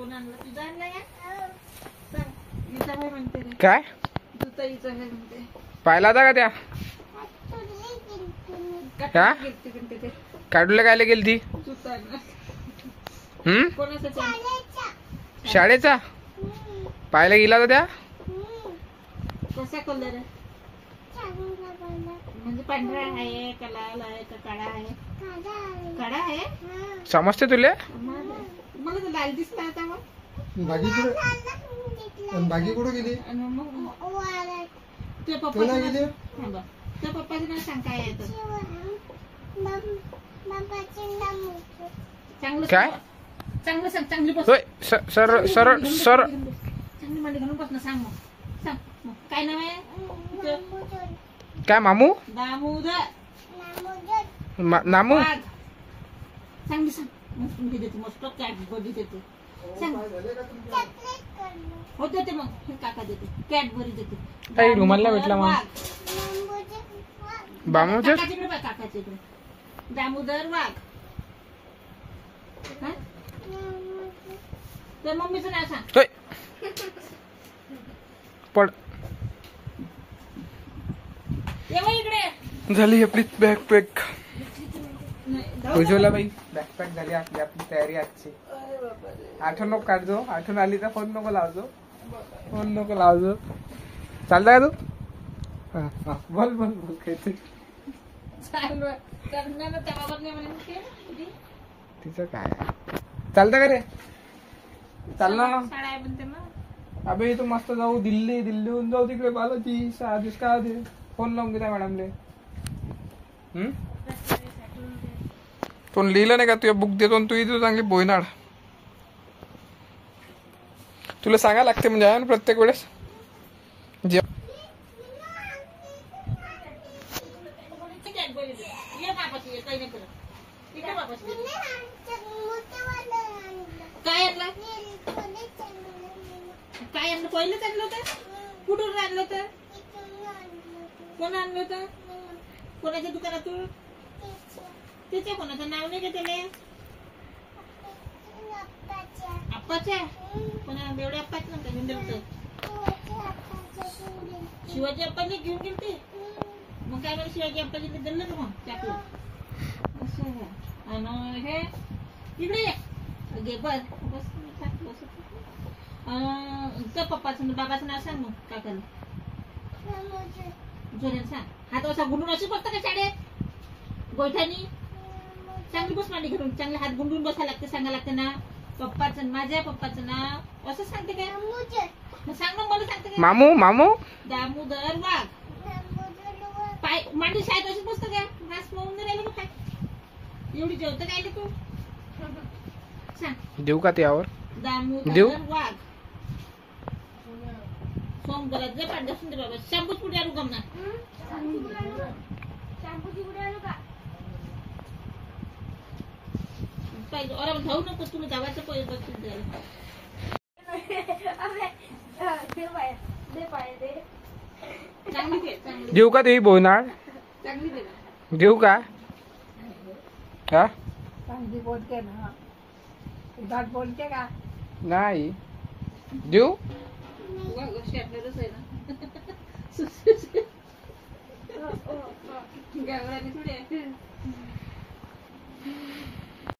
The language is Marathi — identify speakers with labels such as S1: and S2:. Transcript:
S1: कोण आणलं? तुझा आणला का? हिचा आहे म्हणते रे.
S2: काय
S1: तुझा हिचा आहे म्हणते.
S2: पाहिला होता का त्या
S1: का गेलती ते
S2: काढूला कायला गेली ती?
S1: तुझा आणला. कोणाचा
S2: शाळेचा पाहायला गेला होता त्या?
S1: कसा कलर आहे? म्हणजे पांढरा आहे का लाल आहे का काळा आहे? काळा आहे.
S2: समजते तुले?
S1: मला तर लाल दिसला होता. मग
S3: बाकी कुठे गेली?
S1: तुझ्या पप्पाचं नाव सांग काय आहे तर. चांगलं
S2: काय?
S1: चांगलं सांग. चांगली बस.
S2: होय सर सर सर
S1: चांगली मांडी घालून बस ना. सांग मग. सांग मग. काय नाव आहे?
S2: काय मामू?
S1: दामोदर
S2: नामू
S1: वाघ. चांगली सांग. मस्त देते. मस्त कॅडबरी देते. सांग. हो देते मग. हे काका देते. कॅडबरी देते.
S2: काही रुमालला भेटला मग. बामूच्या
S1: काकाच्या इकडे. काकाच्या इकडे. दामोदर वाघ. तर मम्मीचं नाव सांग.
S2: होय पड.
S1: येवा इकडे.
S2: झाली आपली बॅकपॅक. उज्ज्वला बाई बॅकपॅक झाली आपली. आपली तयारी आजची. आठवण नको काढजो. आठवण आली तर फोन नको लावजो. फोन नको लावजो. चालता का तू? हा बोल बोल बोल काहीतरी.
S1: चालू करणार ना त्या बाबा नाही म्हणे.
S2: तिचं काय चालतं का रे? चाल ना.
S1: शाळा आहे म्हणते ना.
S2: अबे तू मस्त जाऊ दिल्लीहून जाऊ तिकडे बालाजी. 6 दिवस का दे. फोन लावून घेता मॅडमले. तो लिहिलं नाही का तुझ्या बुक देतो तू इथे चांगली बोयनाड. तुला सांगायला लागते म्हणजे आहे ना प्रत्येक वेळेस.
S1: काय आणलं? काय आणलं? पहिलेच आणलं होतं. कुठून आणलं होतं? कोण आणलं होतं? कोणाच्या दुकानातून? त्याच्या कोणाचं नाव नाही का त्याला? आप्पाच्या. कोणा एवढ्या आप्पाच नव्हतं घेऊन दिलं. शिवाजी आप्पाने घेऊन गेलते. मग काय मला शिवाजी आप्पाची दिलं का मग चाकू? असं आणि हे इकडे ये. बस बस बस. पप्पाचं बाबाचं नाव सांग मग काकाला. जोरात सांग. हात असा गुंडून अशी बसतं का शाळेत? गोठ्यानी चांगली बस मांडी घालून. चांगले हात गुंडून बसायला लागते. सांगा लागते ना. पप्पाचं माझ्या पप्पाचं नाव असं सांगते काय? सांग ना. मला सांगते काय?
S2: मामू मामू
S1: दामोदर वाघ. पाय मांडी शाळेत अशीच बसतं का? घास मळून नाही राहिलं काय? एवढी जेवतं काय तू? सांग.
S2: देऊ का त्यावर?
S1: दामोदर वाघ. सोमवारात जे पांढरा सुंदर बाबा. शॅम्पूच पुढे आणू गमना. पाहिजे अरे धावू नको. तुला धावायचं पहिलं बघ द्यायला. चांगली दे. चांगली
S2: देऊ का तुझी बोयनाड?
S1: चांगली दे.
S2: देऊ का? हा
S1: चांगली बोलते ना. दाट बोलते का?
S2: नाही देऊ.
S1: शेटणारच आहे ना. गावराने थोडे.